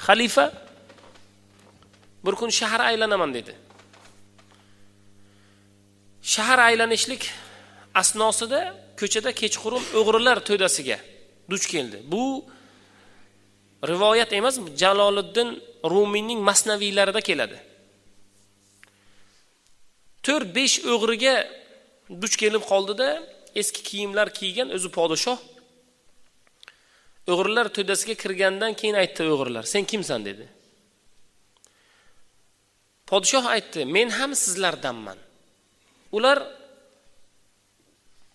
Xalifa bir kun shahar aylanaman dedi. Shahar aylanishlik asnosida ko'chada kechqurun o'g'rilar to'dasiga duch keldi. Bu rivoyat emas, Jaloliddin Rumiyning masnaviylarida keladi. 4-5 o'g'riga duch kelib qoldida, eski kiyimlar kiygan o'zi podshoh. O'g'rilar to'dasiga kirgandan keyin aytdi o'g'rilar, "Sen kimsan?" dedi. Podshoh aytdi, "Men ham sizlardanman." Ular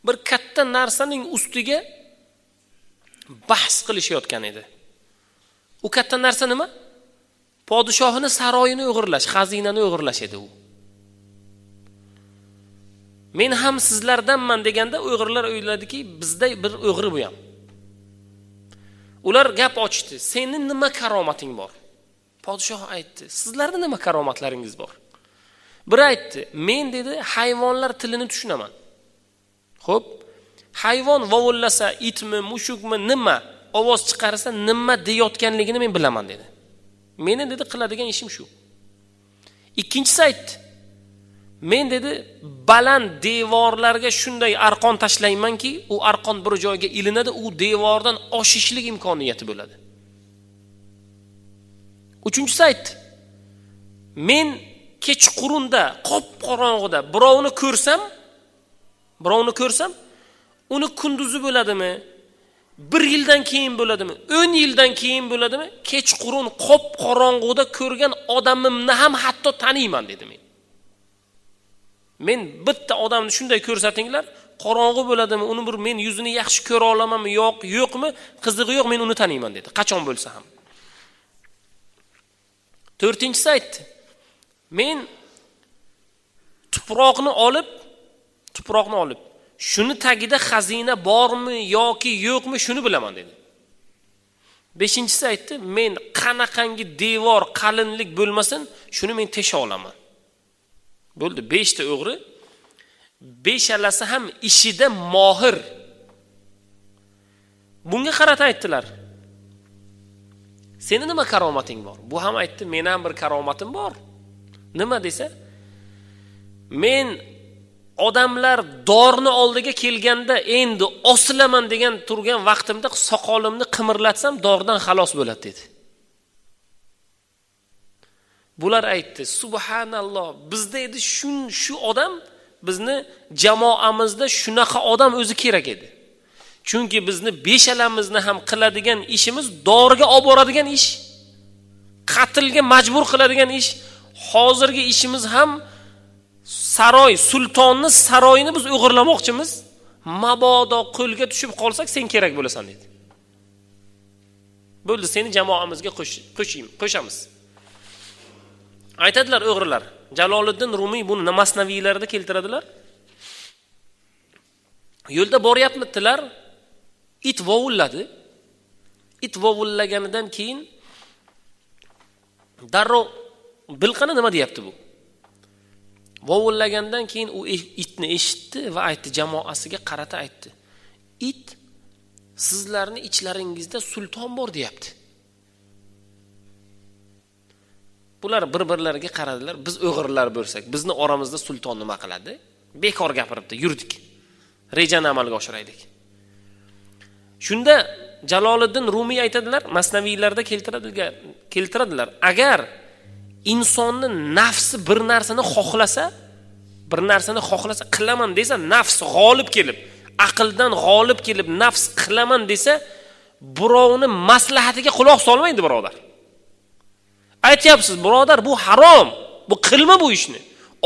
bir katta narsaning ustiga bahs qilishayotgan edi. U katta narsa nima? Podshohning saroyini o'g'irlash, xazinani o'g'irlash edi u. Men ham sizlardanman deganda o'g'irlar o'yladiki, bizda bir o'g'ri bu ham. Ular gap ochdi. "Sening nima karomating bor?" Podshoh aytdi, "Sizlarda nima karomatlaringiz bor?" Biri aytdi, "Men dedi, hayvonlar tilini tushunaman." Xo'p, hayvon vovullasa, itmi, mushukmi, nima ovoz chiqarsa, nima deyotganligini men bilaman dedi. Meni dedi qiladigan ishim shu. Ikkinchisi aytdi, "Men dedi, baland devorlarga shunday arqon tashlaymanki, u arqon bir joyga ilinadi, u devordan oshishlik imkoniyati bo'ladi." Uchinchisi aytdi, "Men kechqurunda, qop-qorong'ida birovni ko'rsam, uni kunduzi bo'ladimi, 1 yildan keyin bo'ladimi, 10 yildan keyin bo'ladimi, kechqurun qop-qorong'uda ko'rgan odamimni ham hatto taniyman" dedi men. Men bitta odamni shunday ko'rsatinglar, qorong'u bo'ladimi, uni bir men yuzini yaxshi ko'ra olamanmi, yo'qmi, qizig'i yo'q, men uni taniyman dedi, qachon bo'lsa ham. To'rtinchisi aytdi, "Men tuproqni olib, shuni tagida xazina bormi yoki yo'qmi, shuni bilaman" dedi. Beshinchisi aytdi, "Men qanaqangi devor, qalinlik bo'lmasin, shuni men tesha olaman." Bo'ldi, 5 ta o'g'ri. 5alasi ham ishida mohir. Bunga qarata aytdilar, "Sening nima karomating bor?" Bu ham aytdi, "Men ham bir karomatim bor." Nima desa, "Men odamlar dorni oldiga kelganda endi osilaman degan turgan vaqtimda soqolimni qimirlatsam dordan xalos bo'ladi" dedi. Bular aytdi, "Subhanalloh, bizda edi shu odam, bizni jamoamizda shunaqa odam o'zi kerak edi. Chunki bizni 5alamizni ham qiladigan ishimiz doriga olib boradigan ish, qatlga majbur qiladigan ish. Hozirgi ishimiz ham saroy, sultonni saroyini biz o'g'irlamoqchimiz. Mabodo qo'lga tushib qolsak, sen kerak bo'lasan" dedi. Bo'ldi, seni jamoamizga qo'shamiz. Aytadilar o'g'rilar. Jaloliddin Rumiy buni masnaviylarida keltiradilar. Yo'lda boryapmidilar, it vovulladi. It vovullaganidan keyin darrov bilqani nima deyapti bu? Vovullagandan keyin u itni eshitdi va aytdi, jamoasiga qarata aytdi, "It sizlarni ichlaringizda sulton bor deyapti." Bular bir-birlariga qaradilar, "Biz o'g'irlar bo'lsak, bizni oramizda sulton nima qiladi? Bekor gapiribdi, yurdik. Rejani amalga oshiraylik." Shunda Jaloliddin Rumiy aytadilar, masnaviylarda keltiradilar, agar insonni nafsi bir narsani xohlasa, qilaman desa, nafs g'olib kelib, aqldan g'olib kelib nafs qilaman desa, birovni maslahatiga quloq solmaydi birodar. Aytyapsiz, birodar, bu harom. Bu qilma bu ishni.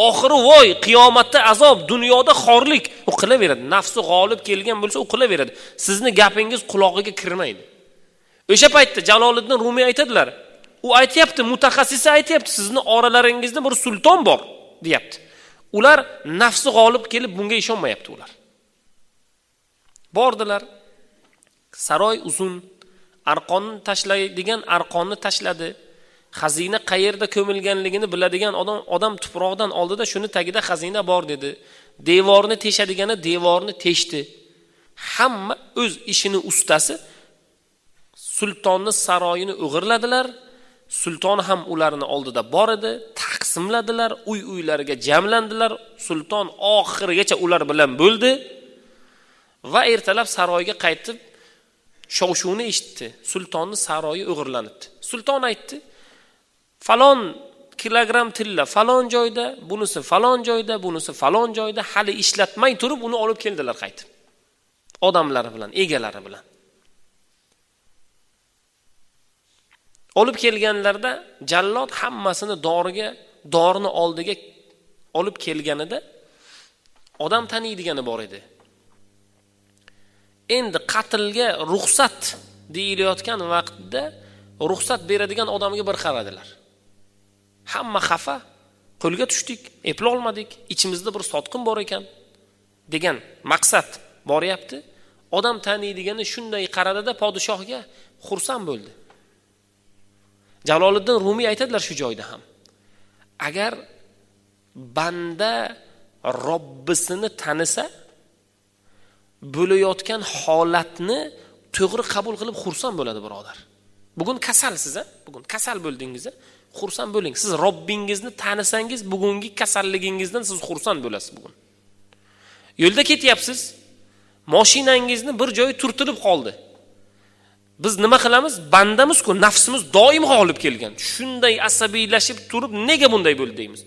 Oxiri voy, qiyomatda azob, dunyoda xorlik. U qilaveradi. Nafsi g'olib kelgan bo'lsa, u qilaveradi. Sizni gapingiz quloqiga kirmaydi. O'sha paytda Jaloliddin Rumiy aytadilar. U aytayapti, mutaxassisi aytayapti, sizni oralaringizda bir sulton bor, deyapti. Ular nafsi g'olib kelib bunga ishonmayapti ular. Bordilar. Saroy uzun, arqonni tashlaydigan arqonni tashladi. Xazina qayerda ko'milganligini biladigan odam tuproqdan oldida shuni tagida xazina bor dedi. Devorni teshadigani devorni teshdi. Hamma o'z ishini ustasi sultonni saroyini o'g'irladilar. Sulton ham ularni oldida bor edi, taqsimladilar, uy-uylariga jamlandilar. Sulton oxirigacha ular bilan bo'ldi va ertalab saroyga qaytib shov-shuvni eshitdi. Sultonning saroyi o'g'irlanibdi. Sulton aytdi: "Falon kilogramm tilla falon joyda, bunisi falon joyda, bunisi falon joyda." Hali ishlatmay turib uni olib keldilar qaytib. Odamlari bilan, egalari bilan. Olib kelganlarda jallod hammasini dorini oldiga olib kelganida odam taniydigani bor edi. Endi qatlga ruxsat deyilayotgan vaqtda ruxsat beradigan odamga bir qaradilar. Hamma xafa, qo'lga tushdik, eplay olmadik, ichimizda bir sotqin bor ekan degan maqsad boryapti. Odam taniydigani shunday qaradida podshohga xursand bo'ldi. Jaloliddin Rumiy aytadilar shu joyda ham: agar banda Robbisini tanisa, bo'layotgan holatni to'g'ri qabul qilib xursand bo'ladi, birodar. Bugun kasalsiz, bugun kasal bo'ldingiz, xursand bo'ling. Siz Robbingizni tanisangiz, bugungi kasalligingizdan siz xursand bo'lasiz bugun. Yo'lda ketyapsiz, mashinangizni bir joyi turtilib qoldi. Biz nima qilamiz? Bandamiz-ku, nafsimiz doim g'olib kelgan. Shunday asabiylashib turib, nega bunday bo'ldi deymiz.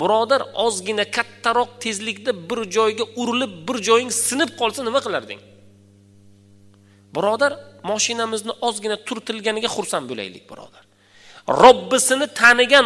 Birodar, ozgina kattaroq tezlikda bir joyga urilib, bir joying sinib qolsa nima qilarding? Birodar, mashinamizni ozgina turtilganiga xursand bo'laylik, birodar. Robbisini tanigan